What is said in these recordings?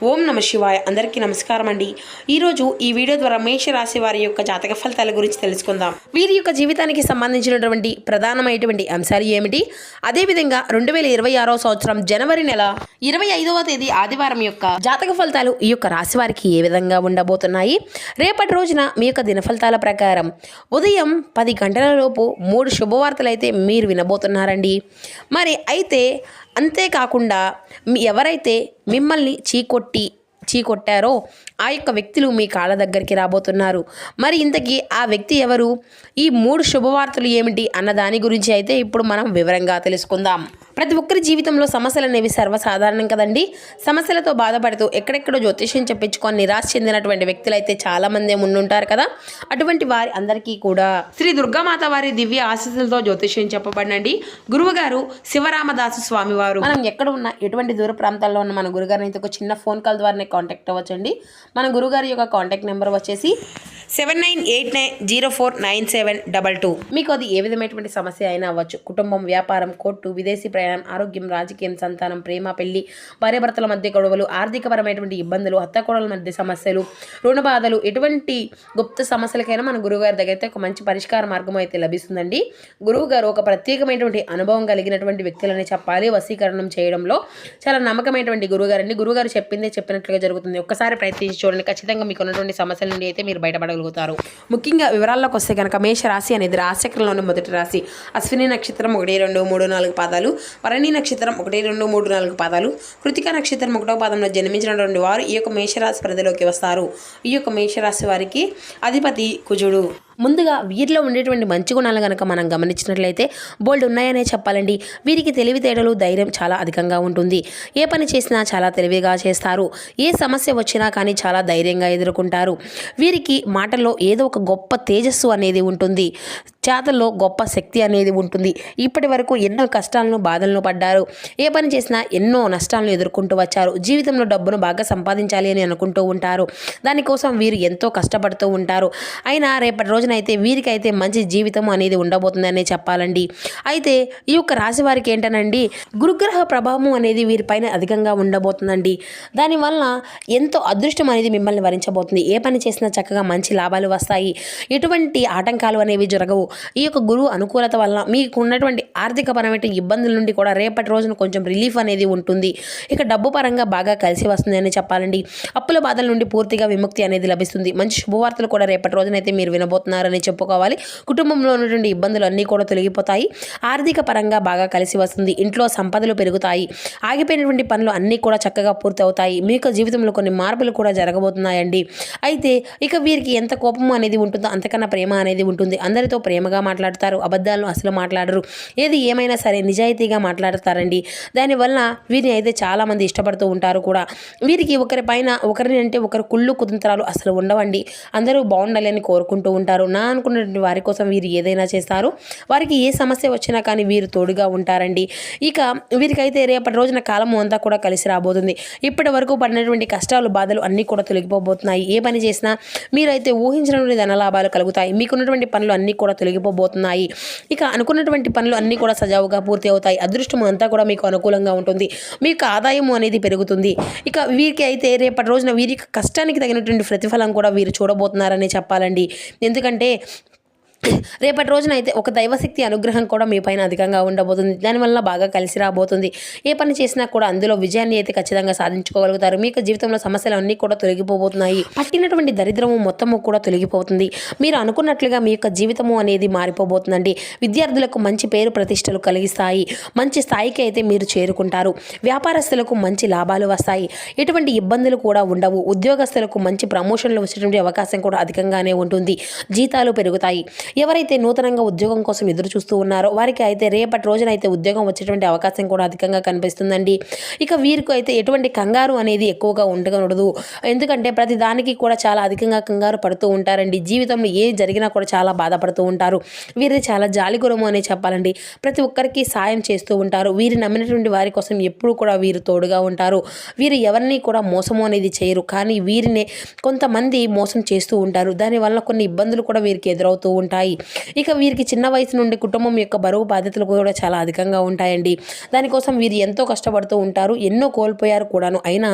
ఓం నమ శివాయ. అందరికీ నమస్కారం అండి. ఈరోజు ఈ వీడియో ద్వారా మేషరాశి వారి యొక్క జాతక ఫలితాల గురించి తెలుసుకుందాం. వీరి యొక్క జీవితానికి సంబంధించినటువంటి ప్రధానమైనటువంటి అంశాలు ఏమిటి, అదేవిధంగా 2026 సంవత్సరం జనవరి నెల 25వ తేదీ ఆదివారం యొక్క జాతక ఫలితాలు ఈ యొక్క రాశి వారికి ఏ విధంగా ఉండబోతున్నాయి. రేపటి రోజున మీ యొక్క దిన ఫలితాల ప్రకారం ఉదయం 10 గంటల లోపు 3 శుభవార్తలు అయితే మీరు వినబోతున్నారండి. మరి అయితే అంతేకాకుండా ఎవరైతే మిమ్మల్ని చీకొట్టారో ఆ యొక్క వ్యక్తులు మీ కాళ్ళ దగ్గరికి రాబోతున్నారు. మరి ఇంతకీ ఆ వ్యక్తి ఎవరు, ఈ 3 శుభవార్తలు ఏమిటి అన్న దాని గురించి అయితే ఇప్పుడు మనం వివరంగా తెలుసుకుందాం. ప్రతి ఒక్కరి జీవితంలో సమస్యలు అనేవి సర్వసాధారణం కదండి. సమస్యలతో బాధపడుతూ ఎక్కడెక్కడో జ్యోతిష్యం చెప్పించుకొని నిరాశ చెందినటువంటి వ్యక్తులు అయితే చాలామంది ఉండుంటారు కదా. అటువంటి వారి అందరికీ కూడా శ్రీ దుర్గామాత వారి దివ్య ఆశీస్సులతో జ్యోతిష్యం చెప్పబడినండి. గురువుగారు శివరామదాసు స్వామి వారు. మనం ఎక్కడ ఉన్న ఎటువంటి దూర ప్రాంతాల్లో ఉన్న మన గురుగారిని అయితే ఒక చిన్న ఫోన్ కాల్ ద్వారానే కాంటాక్ట్ అవ్వచ్చండి. మన గురుగారి యొక్క కాంటాక్ట్ నెంబర్ వచ్చేసి 7989049722. మీకు అది ఏ విధమైనటువంటి సమస్య అయినా అవ్వచ్చు. కుటుంబం, వ్యాపారం, కోర్టు, విదేశీ ప్రయాణం, ఆరోగ్యం, రాజకీయం, సంతానం, ప్రేమ, పెళ్లి, భార్యాభర్తల మధ్య గొడవలు, ఆర్థికపరమైనటువంటి ఇబ్బందులు, అత్తకోడల మధ్య సమస్యలు, రుణ బాధలు, ఎటువంటి గుప్త సమస్యలకైనా మన గురువుగారి దగ్గర అయితే ఒక మంచి పరిష్కార మార్గం అయితే లభిస్తుందండి. గురువుగారు ఒక ప్రత్యేకమైనటువంటి అనుభవం కలిగినటువంటి వ్యక్తులని చెప్పాలి. వశీకరణం చేయడంలో చాలా నమ్మకమైనటువంటి గురువుగారండి. గురువుగారు చెప్పిందే చెప్పినట్లుగా జరుగుతుంది. ఒక్కసారి ప్రయత్నించి చూడండి, ఖచ్చితంగా మీకు ఉన్నటువంటి సమస్యల నుండి అయితే మీరు బయటపడగలుగుతారు. ముఖ్యంగా వివరాల్లోకి వస్తే కనుక మేషరాశి అనేది రాశిచక్రంలోని మొదటి రాశి. అశ్విని నక్షత్రం 1, 2, 3, 4 పాదాలు, భరణి నక్షత్రం 1, 2, 3, 4 పాదాలు, కృతిక నక్షత్రం 1వ పాదంలో జన్మించినటువంటి వారు ఈ యొక్క మేషరాశి పరిధిలోకి వస్తారు. ఈ యొక్క మేషరాశి వారికి అధిపతి కుజుడు. ముందుగా వీరిలో ఉండేటువంటి మంచి గుణాలు కనుక మనం గమనించినట్లయితే బోల్డ్ ఉన్నాయనే చెప్పాలండి. వీరికి తెలివితేటలు, ధైర్యం చాలా అధికంగా ఉంటుంది. ఏ పని చేసినా చాలా తెలివిగా చేస్తారు. ఏ సమస్య వచ్చినా కానీ చాలా ధైర్యంగా ఎదుర్కొంటారు. వీరికి మాటల్లో ఏదో ఒక గొప్ప తేజస్సు అనేది ఉంటుంది. చేతల్లో గొప్ప శక్తి అనేది ఉంటుంది. ఇప్పటి వరకు ఎన్నో కష్టాలను, బాధలను పడ్డారు. ఏ పని చేసినా ఎన్నో నష్టాలను ఎదుర్కొంటూ వచ్చారు. జీవితంలో డబ్బును బాగా సంపాదించాలి అని అనుకుంటూ ఉంటారు. దానికోసం వీరు ఎంతో కష్టపడుతూ ఉంటారు. అయినా రేపటి రోజున అయితే వీరికైతే మంచి జీవితం అనేది ఉండబోతుందనే చెప్పాలండి. అయితే ఈ యొక్క రాశి వారికి ఏంటనండి, గురుగ్రహ ప్రభావం అనేది వీరిపైన అధికంగా ఉండబోతుందండి. దానివల్ల ఎంతో అదృష్టం అనేది మిమ్మల్ని వరించబోతుంది. ఏ పని చేసినా చక్కగా మంచి లాభాలు వస్తాయి. ఎటువంటి ఆటంకాలు అనేవి జరగవు. ఈ యొక్క గురువు అనుకూలత వల్ల మీకు ఉన్నటువంటి ఆర్థికపరమైన ఇబ్బందుల నుండి కూడా రేపటి రోజున కొంచెం రిలీఫ్ అనేది ఉంటుంది. ఇక డబ్బు పరంగా బాగా కలిసి వస్తుంది అని చెప్పాలండి. అప్పుల బాధల నుండి పూర్తిగా విముక్తి అనేది లభిస్తుంది. మంచి శుభవార్తలు కూడా రేపటి రోజునైతే మీరు వినబోతున్నారని చెప్పుకోవాలి. కుటుంబంలో ఉన్నటువంటి ఇబ్బందులు అన్నీ కూడా తొలగిపోతాయి. ఆర్థిక పరంగా బాగా కలిసి వస్తుంది. ఇంట్లో సంపదలు పెరుగుతాయి. ఆగిపోయినటువంటి పనులు అన్నీ కూడా చక్కగా పూర్తి అవుతాయి. మీ యొక్క జీవితంలో కొన్ని మార్పులు కూడా జరగబోతున్నాయండి. అయితే ఇక వీరికి ఎంత కోపం అనేది ఉంటుందో అంతకన్నా ప్రేమ అనేది ఉంటుంది. అందరితో ప్రేమగా మాట్లాడతారు. అబద్ధాలను అసలు మాట్లాడరు. ఏది ఏమైనా సరే నిజాయితీగా మాట్లాడతారండి. దానివల్ల వీరిని అయితే చాలామంది ఇష్టపడుతూ ఉంటారు కూడా. వీరికి ఒకరిని అంటే ఒకరు కుళ్ళు కుతంత్రాలు అసలు ఉండవండి. అందరూ బాగుండాలి అని కోరుకుంటూ ఉంటారు. నా అనుకున్నటువంటి వారి కోసం వీరు ఏదైనా చేస్తారు. వారికి ఏ సమస్య వచ్చినా కానీ వీరు తోడుగా ఉంటారండి. ఇక వీరికైతే రేపటి రోజున కాలం అంతా కూడా కలిసి రాబోతుంది. ఇప్పటి వరకు పడినటువంటి కష్టాలు, బాధలు అన్నీ కూడా తొలగిపోబోతున్నాయి. ఏ పని చేసినా మీరైతే ఊహించినటువంటి ధనలాభాలు కలుగుతాయి. మీకున్నటువంటి పనులు అన్నీ కూడా తొలగిపోబోతున్నాయి. ఇక అనుకున్నటువంటి పనులు అన్నీ కూడా సజావుగా పూర్తి అవుతాయి. అదృష్టం అంతా కూడా మీకు అనుకూలంగా ఉంటుంది. మీకు ఆదాయం అనేది పెరుగుతుంది. ఇక వీరికి అయితే రేపటి రోజున వీరి కష్టానికి తగినటువంటి ప్రతిఫలం కూడా వీరు చూడబోతున్నారని చెప్పాలండి. ఎందుకంటే రేపటి రోజున అయితే ఒక దైవశక్తి అనుగ్రహం కూడా మీ పైన అధికంగా ఉండబోతుంది. దానివల్ల బాగా కలిసి రాబోతుంది. ఏ పని చేసినా కూడా అందులో విజయాన్ని అయితే ఖచ్చితంగా సాధించుకోగలుగుతారు. మీకు జీవితంలో సమస్యలు అన్నీ కూడా తొలగిపోబోతున్నాయి. పట్టినటువంటి దరిద్రము మొత్తము కూడా తొలగిపోతుంది. మీరు అనుకున్నట్లుగా మీ యొక్క జీవితము అనేది మారిపోబోతుందండి. విద్యార్థులకు మంచి పేరు ప్రతిష్టలు కలిగిస్తాయి. మంచి స్థాయికి అయితే మీరు చేరుకుంటారు. వ్యాపారస్తులకు మంచి లాభాలు వస్తాయి. ఎటువంటి ఇబ్బందులు కూడా ఉండవు. ఉద్యోగస్తులకు మంచి ప్రమోషన్లు వచ్చేటువంటి అవకాశం కూడా అధికంగానే ఉంటుంది. జీతాలు పెరుగుతాయి. ఎవరైతే నూతనంగా ఉద్యోగం కోసం ఎదురు చూస్తూ ఉన్నారో వారికి అయితే రేపటి రోజున అయితే ఉద్యోగం వచ్చేటువంటి అవకాశం కూడా అధికంగా కనిపిస్తుందండి. ఇక వీరికి అయితే ఎటువంటి కంగారు అనేది ఎక్కువగా ఉండకూడదు. ఎందుకంటే ప్రతి దానికి కూడా చాలా అధికంగా కంగారు పడుతూ ఉంటారండి. జీవితంలో ఏ జరిగినా కూడా చాలా బాధపడుతూ ఉంటారు. వీరిది చాలా జాలిగుణము అనే చెప్పాలండి. ప్రతి ఒక్కరికి సాయం చేస్తూ ఉంటారు. వీరు నమ్మినటువంటి వారి కోసం ఎప్పుడూ కూడా వీరు తోడుగా ఉంటారు. వీరు ఎవరిని కూడా మోసము అనేది చేయరు. కానీ వీరినే కొంతమంది మోసం చేస్తూ ఉంటారు. దానివల్ల కొన్ని ఇబ్బందులు కూడా వీరికి ఎదురవుతూ ఉంటాయి. ఉంటాయి. ఇక వీరికి చిన్న వయసు నుండి కుటుంబం యొక్క బరువు బాధ్యతలు కూడా చాలా అధికంగా ఉంటాయండి. దానికోసం వీరు ఎంతో కష్టపడుతూ ఉంటారు. ఎన్నో కోల్పోయారు కూడాను. అయినా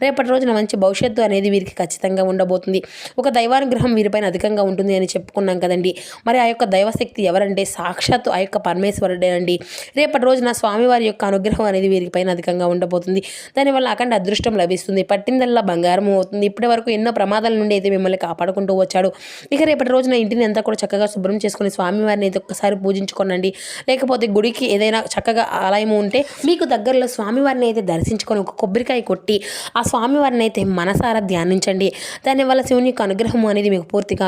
రేపటి రోజున మంచి భవిష్యత్తు అనేది వీరికి ఖచ్చితంగా ఉండబోతుంది. ఒక దైవానుగ్రహం వీరిపైన అధికంగా ఉంటుంది అని చెప్పుకున్నాం కదండి. మరి ఆ యొక్క దైవశక్తి ఎవరంటే సాక్షాత్తు ఆ యొక్క పరమేశ్వరుడే అండి. రేపటి రోజున స్వామివారి యొక్క అనుగ్రహం అనేది వీరికి పైన అధికంగా ఉండబోతుంది. దానివల్ల అఖండ అదృష్టం లభిస్తుంది. పట్టిందల్లా బంగారం అవుతుంది. ఇప్పటి వరకు ఎన్నో ప్రమాదాల నుండి అయితే మిమ్మల్ని కాపాడుకుంటూ వచ్చాడు. ఇక రేపటి రోజున ఇంటిని అంతా కూడా చక్కగా శుభ్రం చేసుకుని స్వామివారిని అయితే ఒక్కసారి పూజించుకోనండి. లేకపోతే గుడికి ఏదైనా చక్కగా ఆలయం ఉంటే మీకు దగ్గరలో స్వామివారిని అయితే దర్శించుకొని ఒక కొబ్బరికాయ కొట్టి ఆ స్వామివారిని అయితే మనసారా ధ్యానించండి. దానివల్ల శివుని యొక్క అనుగ్రహం అనేది మీకు పూర్తిగా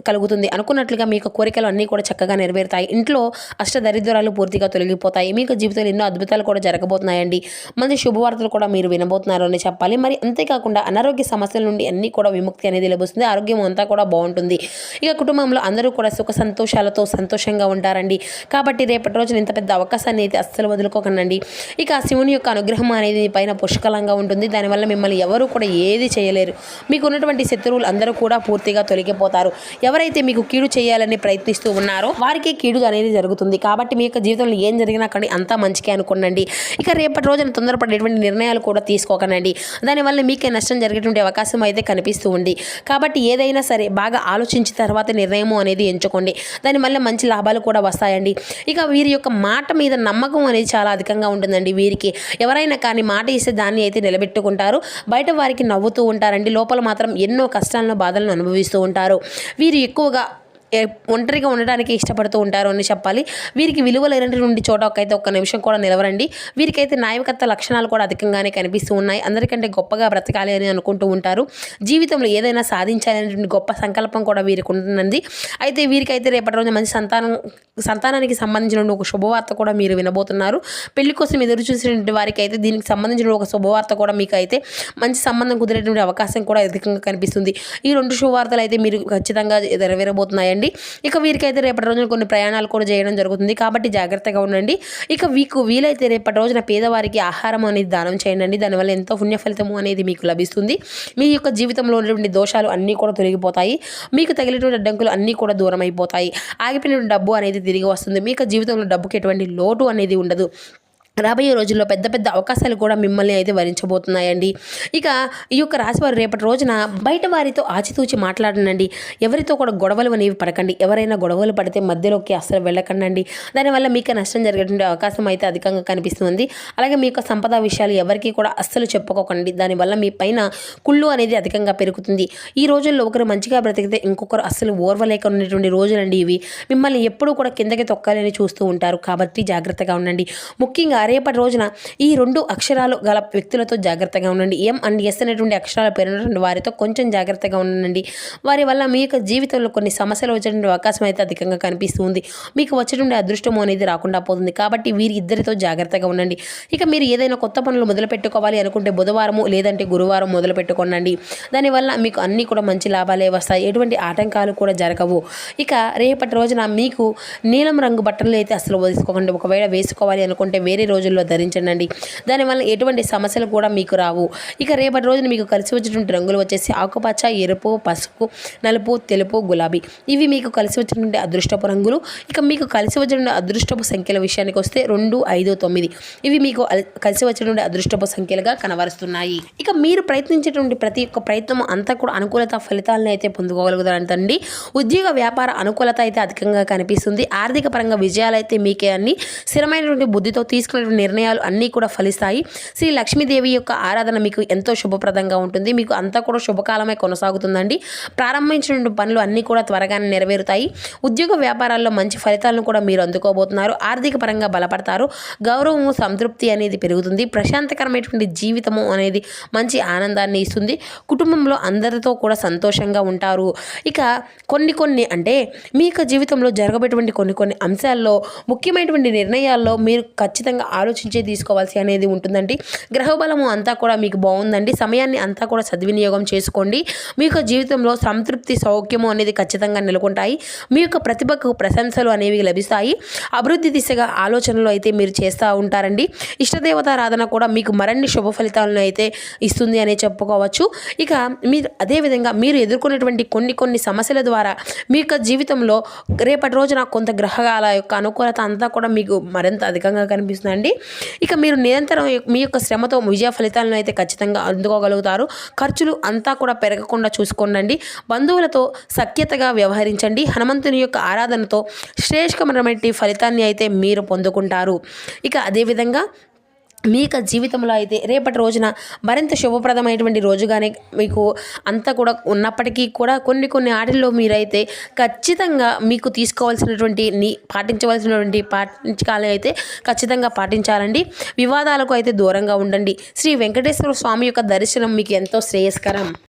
కలుగుతుంది. అనుకున్నట్లుగా మీకు కోరికలు అన్నీ కూడా చక్కగా నెరవేరుతాయి. ఇంట్లో అష్టదరిద్రాలు పూర్తిగా తొలగిపోతాయి. మీకు జీవితంలో ఎన్నో అద్భుతాలు కూడా జరగబోతున్నాయండి. మంచి శుభవార్తలు కూడా మీరు వినబోతున్నారు అని చెప్పాలి. మరి అంతేకాకుండా అనారోగ్య సమస్యల నుండి అన్నీ కూడా విముక్తి అనేది లభిస్తుంది. ఆరోగ్యం అంతా కూడా బాగుంటుంది. ఇక కుటుంబంలో అందరూ కూడా సుఖ సంతోషాలతో సంతోషంగా ఉంటారండి. కాబట్టి రేపటి రోజున ఇంత పెద్ద అవకాశాన్ని అయితే అస్సలు వదులుకోకండి. ఇక శివుని యొక్క అనుగ్రహం అనేది పైన పుష్కలంగా ఉంటుంది. దానివల్ల మిమ్మల్ని ఎవరు కూడా ఏది చేయలేరు. మీకు ఉన్నటువంటి శత్రువులు అందరూ కూడా పూర్తిగా తొలగిపోతారు. ఎవరైతే మీకు కీడు చేయాలని ప్రయత్నిస్తూ ఉన్నారో వారికి కీడు అనేది జరుగుతుంది. కాబట్టి మీ యొక్క జీవితంలో ఏం జరిగినా కానీ అంతా మంచికే అనుకోండి. ఇక రేపటి రోజున తొందరపడేటువంటి నిర్ణయాలు కూడా తీసుకోకండి. దానివల్ల మీకే నష్టం జరిగేటువంటి అవకాశం అయితే కనిపిస్తూ ఉంది. కాబట్టి ఏదైనా సరే బాగా ఆలోచించిన తర్వాత నిర్ణయం అనేది ఎంచుకోండి. దానివల్ల మంచి లాభాలు కూడా వస్తాయండి. ఇక వీరి యొక్క మాట మీద నమ్మకం అనేది చాలా అధికంగా ఉంటుందండి. వీరికి ఎవరైనా కానీ మాట ఇస్తే దాన్ని అయితే నిలబెట్టుకుంటారు. బయట వారికి నవ్వుతూ ఉంటారండి. లోపల మాత్రం ఎన్నో కష్టాలను బాధలను అనుభవిస్తూ ఉంటారు. వీరు ఎక్కువగా ఒంటరిగా ఉండడానికి ఇష్టపడుతూ ఉంటారు అని చెప్పాలి. వీరికి విలువ లేనటువంటి చోట ఒక్క నిమిషం కూడా నిలవరండి. వీరికైతే నాయకత్వ లక్షణాలు కూడా అధికంగానే కనిపిస్తూ ఉన్నాయి. అందరికంటే గొప్పగా బ్రతకాలి అని అనుకుంటూ ఉంటారు. జీవితంలో ఏదైనా సాధించాలనేటువంటి గొప్ప సంకల్పం కూడా వీరికి ఉంటుందండి. అయితే వీరికైతే రేపటి రోజు మంచి సంతానానికి సంబంధించిన ఒక శుభవార్త కూడా మీరు వినబోతున్నారు. పెళ్లి కోసం ఎదురు చూసినటువంటి వారికి అయితే దీనికి సంబంధించిన ఒక శుభవార్త కూడా మీకు అయితే మంచి సంబంధం కుదిరేటువంటి అవకాశం కూడా అధికంగా కనిపిస్తుంది. ఈ రెండు శుభవార్తలు అయితే మీరు ఖచ్చితంగా నెరవేరబోతున్నాయండి. ఇక వీరికైతే రేపటి రోజున కొన్ని ప్రయాణాలు కూడా చేయడం జరుగుతుంది. కాబట్టి జాగ్రత్తగా ఉండండి. ఇక మీకు వీలైతే రేపటి రోజున పేదవారికి ఆహారం అనేది దానం చేయండి. దానివల్ల ఎంతో పుణ్య ఫలితము అనేది మీకు లభిస్తుంది. మీ యొక్క జీవితంలో ఉన్నటువంటి దోషాలు అన్నీ కూడా తొలగిపోతాయి. మీకు తగిలినటువంటి అడ్డంకులు అన్నీ కూడా దూరం అయిపోతాయి. ఆగిపోయిన డబ్బు అనేది తిరిగి వస్తుంది. మీ యొక్క జీవితంలో డబ్బుకి ఎటువంటి లోటు అనేది ఉండదు. రాబోయే రోజుల్లో పెద్ద పెద్ద అవకాశాలు కూడా మిమ్మల్ని అయితే వరించబోతున్నాయండి. ఇక ఈ యొక్క రాశివారు రేపటి రోజున బయట వారితో ఆచితూచి మాట్లాడనండి. ఎవరితో కూడా గొడవలు అనేవి పడకండి. ఎవరైనా గొడవలు పడితే మధ్యలోకి అస్సలు వెళ్ళకండి. దానివల్ల మీకు నష్టం జరిగేటువంటి అవకాశం అయితే అధికంగా కనిపిస్తుంది. అలాగే మీ యొక్క సంపద విషయాలు ఎవరికి కూడా అస్సలు చెప్పుకోకండి. దానివల్ల మీ పైన కుళ్ళు అనేది అధికంగా పెరుగుతుంది. ఈ రోజుల్లో ఒకరు మంచిగా బ్రతికితే ఇంకొకరు అస్సలు ఓర్వలేక ఉన్నటువంటి రోజులండి ఇవి. మిమ్మల్ని ఎప్పుడూ కూడా కిందకి తొక్కాలని చూస్తూ ఉంటారు. కాబట్టి జాగ్రత్తగా ఉండండి. ముఖ్యంగా రేపటి రోజున ఈ రెండు అక్షరాలు గల వ్యక్తులతో జాగ్రత్తగా ఉండండి. ఎం అండ్ ఎస్ అనేటువంటి అక్షరాల పేరున్నటువంటి వారితో కొంచెం జాగ్రత్తగా ఉండండి. వారి వల్ల మీ యొక్క జీవితంలో కొన్ని సమస్యలు వచ్చేటువంటి అవకాశం అయితే అధికంగా కనిపిస్తుంది. మీకు వచ్చేటువంటి అదృష్టం అనేది రాకుండా పోతుంది. కాబట్టి వీరి ఇద్దరితో జాగ్రత్తగా ఉండండి. ఇక మీరు ఏదైనా కొత్త పనులు మొదలు పెట్టుకోవాలి అనుకుంటే బుధవారము లేదంటే గురువారం మొదలు పెట్టుకోండి. దానివల్ల మీకు అన్నీ కూడా మంచి లాభాలే వస్తాయి. ఎటువంటి ఆటంకాలు కూడా జరగవు. ఇక రేపటి రోజున మీకు నీలం రంగు బట్టలు అయితే అసలు వేసుకోకండి. ఒకవేళ వేసుకోవాలి అనుకుంటే వేరే రోజుల్లో ధరించండి. దానివల్ల ఎటువంటి సమస్యలు కూడా మీకు రావు. ఇక రేపటి రోజున మీకు కలిసి వచ్చేటువంటి రంగులు వచ్చేసి ఆకుపచ్చ, ఎరుపు, పసుపు, నలుపు, తెలుపు, గులాబీ. ఇవి మీకు కలిసి వచ్చినటువంటి అదృష్టపు రంగులు. ఇక మీకు కలిసి వచ్చినటువంటి అదృష్టపు సంఖ్యల విషయానికి వస్తే 2, 5, 9 ఇవి మీకు కలిసి వచ్చినటువంటి అదృష్టపు సంఖ్యలుగా కనబరుస్తున్నాయి. ఇక మీరు ప్రయత్నించేటువంటి ప్రతి ఒక్క ప్రయత్నం అంతా కూడా అనుకూలత ఫలితాలను అయితే పొందుకోగలుగుతారంటండి. ఉద్యోగ వ్యాపార అనుకూలత అయితే అధికంగా కనిపిస్తుంది. ఆర్థిక పరంగా విజయాలు అయితే మీకే అన్ని స్థిరమైనటువంటి బుద్ధితో తీసుకునే నిర్ణయాలు అన్నీ కూడా ఫలిస్తాయి. శ్రీ లక్ష్మీదేవి యొక్క ఆరాధన మీకు ఎంతో శుభప్రదంగా ఉంటుంది. మీకు అంతా కూడా శుభకాలమే కొనసాగుతుందండి. ప్రారంభించిన పనులు అన్నీ కూడా త్వరగానే నెరవేరుతాయి. ఉద్యోగ వ్యాపారాల్లో మంచి ఫలితాలను కూడా మీరు అందుకోబోతున్నారు. ఆర్థిక పరంగా బలపడతారు. గౌరవము, సంతృప్తి అనేది పెరుగుతుంది. ప్రశాంతకరమైనటువంటి జీవితము అనేది మంచి ఆనందాన్ని ఇస్తుంది. కుటుంబంలో అందరితో కూడా సంతోషంగా ఉంటారు. ఇక కొన్ని అంటే మీ యొక్క జీవితంలో జరగబోయేటువంటి కొన్ని అంశాల్లో ముఖ్యమైనటువంటి నిర్ణయాల్లో మీరు ఖచ్చితంగా ఆలోచించే తీసుకోవాల్సి అనేది ఉంటుందండి. గ్రహబలము అంతా కూడా మీకు బాగుందండి. సమయాన్ని అంతా కూడా సద్వినియోగం చేసుకోండి. మీ యొక్క జీవితంలో సంతృప్తి, సౌఖ్యము అనేది ఖచ్చితంగా నెలకొంటాయి. మీ యొక్క ప్రతిభకు ప్రశంసలు అనేవి లభిస్తాయి. అభివృద్ధి దిశగా ఆలోచనలు అయితే మీరు చేస్తూ ఉంటారండి. ఇష్టదేవతారాధన కూడా మీకు మరిన్ని శుభ ఫలితాలను అయితే ఇస్తుంది అనే చెప్పుకోవచ్చు. ఇక మీరు అదేవిధంగా మీరు ఎదుర్కొనేటువంటి కొన్ని సమస్యల ద్వారా మీ యొక్క జీవితంలో రేపటి రోజున కొంత గ్రహాల యొక్క అనుకూలత అంతా కూడా మీకు మరింత అధికంగా కనిపిస్తుందండి. ఇక మీరు నిరంతరం మీ యొక్క శ్రమతో విజయ ఫలితాలను అయితే ఖచ్చితంగా అందుకోగలుగుతారు. ఖర్చులు అంతా కూడా పెరగకుండా చూసుకోండి. బంధువులతో సఖ్యతగా వ్యవహరించండి. హనుమంతుని యొక్క ఆరాధనతో శ్రేష్ఠమైన ఫలితాన్ని అయితే మీరు పొందుకుంటారు. ఇక అదేవిధంగా మీ యొక్క జీవితంలో అయితే రేపటి రోజున మరింత శుభప్రదమైనటువంటి రోజుగానే మీకు అంతా కూడా ఉన్నప్పటికీ కూడా కొన్ని ఆటల్లో మీరైతే ఖచ్చితంగా మీకు తీసుకోవాల్సినటువంటి పాటించకాలు అయితే ఖచ్చితంగా పాటించాలండి. వివాదాలకు అయితే దూరంగా ఉండండి. శ్రీ వెంకటేశ్వర స్వామి యొక్క దర్శనం మీకు ఎంతో శ్రేయస్కరం.